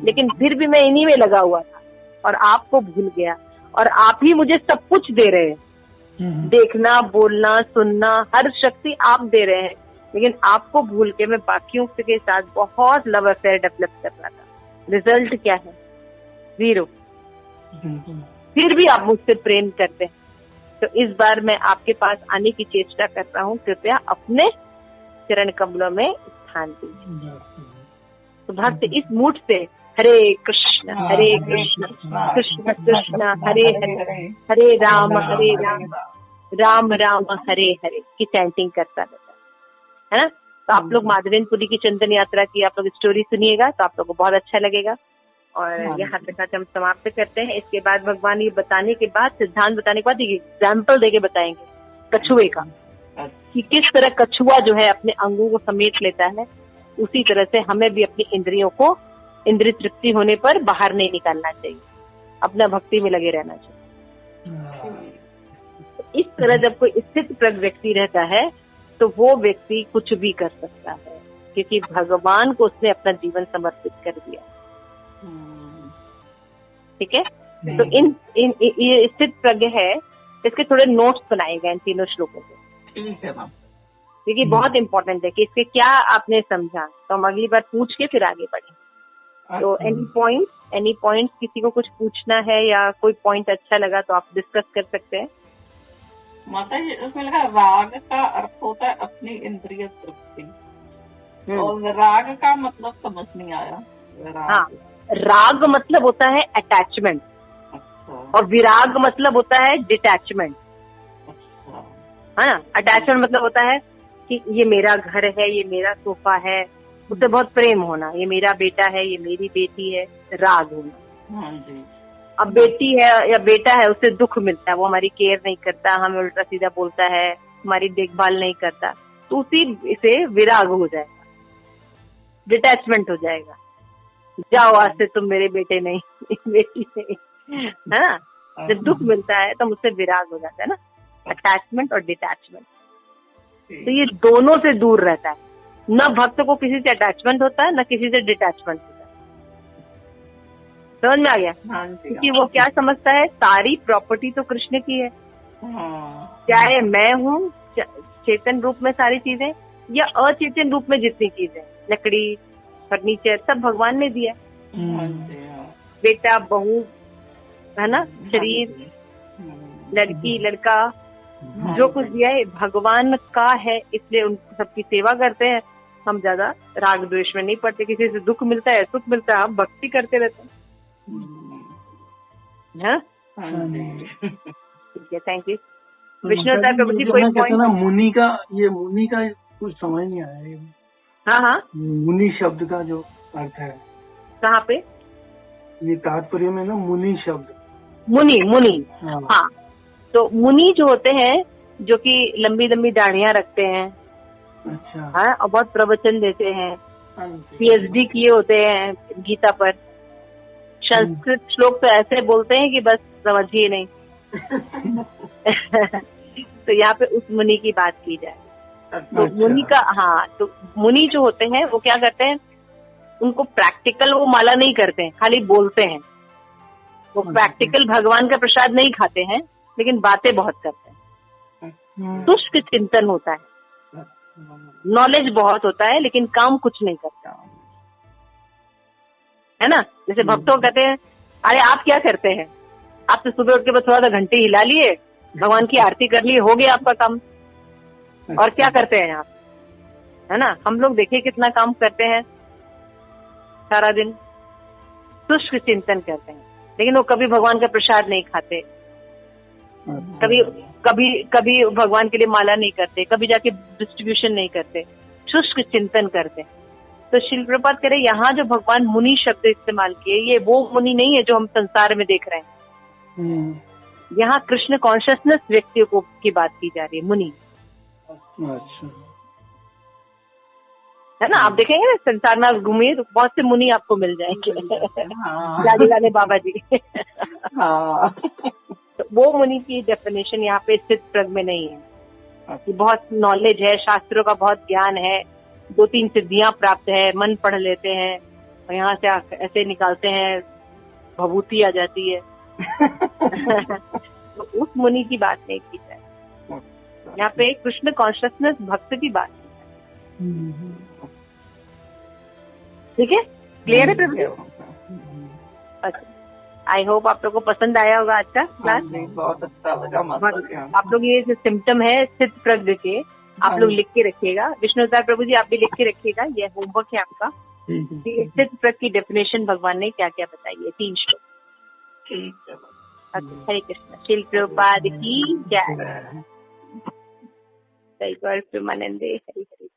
लेकिन फिर भी मैं इन्हीं में लगा हुआ था और आपको भूल गया, और आप ही मुझे सब कुछ दे रहे हैं, देखना, बोलना, सुनना, हर शक्ति आप दे रहे हैं, लेकिन आपको भूल के मैं बाकियों के साथ बहुत लव अफेयर डेवलप कर रहा था। रिजल्ट क्या है, 0। फिर भी आप मुझसे प्रेम करते हैं। तो इस बार मैं आपके पास आने की चेष्टा कर रहा हूँ, कृपया अपने चरण कमलों में स्थान दीजिए। तो भक्त इस मूड से हरे कृष्ण कृष्ण कृष्ण हरे हरे, हरे राम राम राम हरे हरे की चैंटिंग करता रहता है ना। तो आप लोग माधवेंद्रपुरी की चंदन यात्रा की आप लोग स्टोरी सुनिएगा तो आप लोग को बहुत अच्छा लगेगा। और यहाँ तक हम समाप्त करते हैं। इसके बाद भगवान ये बताने के बाद, सिद्धांत बताने के बाद एग्जाम्पल देके बताएंगे कछुए का, कि किस तरह कछुआ जो है अपने अंगों को समेट लेता है, उसी तरह से हमें भी अपनी इंद्रियों को इंद्रिय तृप्ति होने पर बाहर नहीं निकालना चाहिए, अपना भक्ति में लगे रहना चाहिए। तो इस तरह जब कोई स्थित प्रज्ञ व्यक्ति रहता है तो वो व्यक्ति कुछ भी कर सकता है, क्योंकि भगवान को उसने अपना जीवन समर्पित कर दिया। ठीक है, तो ये स्थित प्रज्ञ है, इसके थोड़े नोट्स बनाए गए इन तीनों श्लोकों से। ठीक है मैम, क्योंकि बहुत इंपॉर्टेंट है कि इसके क्या आपने समझा, तो हम अगली बार पूछ के फिर आगे बढ़े। तो एनी पॉइंट किसी को कुछ पूछना है या कोई पॉइंट अच्छा लगा तो आप डिस्कस कर सकते हैं। माता जी उसमें लगा राग का अर्थ होता है अपनी इंद्रिय तृप्ति, और राग का मतलब समझ नहीं आया। हाँ, राग मतलब होता है अटैचमेंट, अच्छा, और विराग मतलब होता है डिटैचमेंट। अच्छा, है ना, अटैचमेंट मतलब होता है कि ये मेरा घर है, ये मेरा सोफा है, उससे बहुत प्रेम होना, ये मेरा बेटा है, ये मेरी बेटी है, राग होना। हाँ जी। अब बेटी है या बेटा है, उससे दुख मिलता है, वो हमारी केयर नहीं करता, हमें उल्टा सीधा बोलता है, हमारी देखभाल नहीं करता, तो उसी से विराग हो जाएगा, डिटैचमेंट हो जाएगा। जाओ आज से तुम मेरे बेटे नहीं, बेटी नहीं, है ना। जब दुख मिलता है तो मुझसे विराग हो जाता है ना, अटैचमेंट और डिटैचमेंट। तो ये दोनों से दूर रहता है, न भक्त को किसी से अटैचमेंट होता है, न किसी से डिटैचमेंट होता है। समझ में आ गया? हाँ जी। क्योंकि वो क्या समझता है, सारी प्रॉपर्टी तो कृष्ण की है, चाहे मैं हूँ चेतन रूप में सारी चीजें या अचेतन रूप में जितनी चीजें, लकड़ी, फर्नीचर, सब भगवान ने दिया। बेटा, बहू, है ना, शरीर, लड़की लड़का जो कुछ दिया है भगवान का है, इसलिए उन सबकी सेवा करते हैं। हम ज्यादा राग द्वेष में नहीं पड़ते, किसी से दुख मिलता है सुख मिलता है हम भक्ति करते रहते हैं। हाँ ठीक है, थैंक यू। विष्णु सर प्रभु जी कोई पॉइंट? मुनि का कुछ समझ नहीं आया ये। हाँ हाँ, मुनि शब्द का जो अर्थ है कहाँ पे? ये तात्पर्य में ना, मुनि शब्द। मुनि हाँ, तो मुनि जो होते हैं जो कि लंबी लंबी दाढ़ियां रखते हैं, अच्छा, हाँ, और बहुत प्रवचन देते हैं, PhD किए होते हैं गीता पर, संस्कृत श्लोक तो ऐसे बोलते हैं कि बस समझिए नहीं। तो यहाँ पे उस मुनि की बात की जाए तो मुनि का, हाँ, तो मुनि जो होते हैं वो क्या करते हैं, उनको प्रैक्टिकल वो माला नहीं करते हैं, खाली बोलते हैं। वो प्रैक्टिकल भगवान का प्रसाद नहीं खाते हैं, लेकिन बातें बहुत करते हैं। तुष्ट चिंतन होता है, नॉलेज बहुत होता है, लेकिन काम कुछ नहीं करता है ना। जैसे भक्तों कहते हैं अरे आप क्या करते हैं, आप तो सुबह उठ के बस थोड़ा सा घंटी हिला लिए, भगवान की आरती कर ली, हो गया आपका काम। और क्या करते हैं आप, है ना। हम लोग देखिए कितना काम करते हैं सारा दिन, तुष्ट चिंतन करते हैं, लेकिन वो कभी भगवान का प्रसाद नहीं खाते, कभी कभी कभी भगवान के लिए माला नहीं करते, कभी जाके डिस्ट्रीब्यूशन नहीं करते, शुष्क चिंतन करते। तो श्रील प्रभुपाद कह रहे यहाँ जो भगवान मुनि शब्द इस्तेमाल किए, ये वो मुनि नहीं है जो हम संसार में देख रहे हैं। यहाँ कृष्ण कॉन्शियसनेस व्यक्तियों को की बात की जा रही है, मुनि। अच्छा, है ना। आप देखेंगे ना संसार में घूमिए तो बहुत से मुनि आपको मिल जाएंगे, लाडी वाले बाबा जी। तो वो मुनि की डेफिनेशन यहाँ पे स्थित प्रज्ञ में नहीं है कि बहुत नॉलेज है, शास्त्रों का बहुत ज्ञान है, 2-3 सिद्धियां प्राप्त है, मन पढ़ लेते हैं और यहाँ से ऐसे निकालते हैं, भभूति आ जाती है। तो उस मुनि की बात नहीं की जाए, यहाँ पे कृष्ण कॉन्शियसनेस भक्त की बात की जाए। ठीक है, क्लियर है प्रभु? अच्छा, आई होप आप लोग को पसंद आया होगा आज का क्लास। बहुत अच्छा लगा। आप लोग ये जो सिम्टम है स्थित प्रज्ञ के, आप लोग लिख के रखिएगा। विष्णुदार प्रभु जी आप भी लिख के रखिएगा, ये होमवर्क है आपका। स्थित प्रज्ञ की डेफिनेशन भगवान ने क्या क्या बताई है, 3 श्लोक। ठीक है, हरे कृष्ण। श्रील प्रभुपाद की जय। जय गौर प्रेमानंदे। हरि हरि।